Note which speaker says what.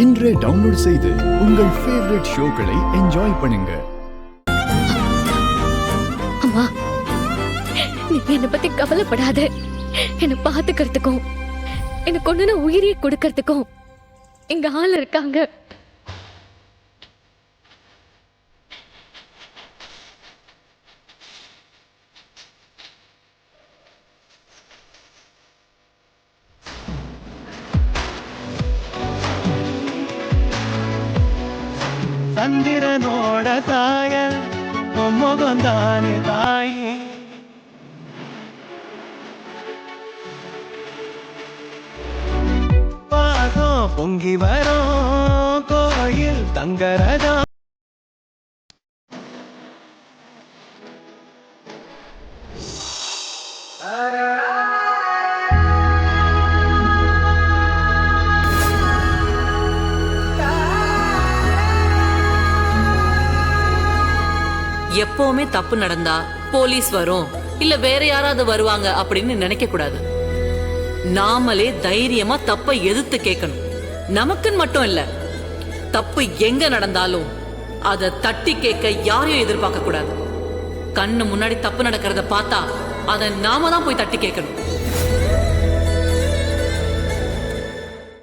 Speaker 1: இன்றே டவுன்லோட் செய்து உங்கள் ஃபேவரட் ஷோக்களை என்ஜாய் பண்ணுங்க.
Speaker 2: அம்மா, நீ என்னை பத்தி கவலைப்படாத. என்னை பாத்துக்கிறதுக்கும் எனக்கு ஒண்ணு உயிரியை கொடுக்கறதுக்கும் எங்க ஆள் இருக்காங்க.
Speaker 3: சந்திரனோட சாயல் முகந்தானே தாயே, பாசம் பொங்கி வரும் கோயில் தங்கரதா.
Speaker 4: எப்பவுமே தப்பு நடந்தா போலீஸ் வரும் இல்ல வேற யாராவது வருவாங்க அப்படின்னு நினைக்க கூடாது. நாமளே தைரியமா தப்பை எதிர்த்து கேட்கணும். நமக்குன்னு மட்டும் இல்ல, தப்பு எங்க நடந்தாலும் அதை தட்டி கேட்க யாரையும் எதிர்பார்க்க கூடாது. கண்ணு முன்னாடி தப்பு நடக்கிறத பார்த்தா அதை நாம தான் போய் தட்டி கேட்கணும்.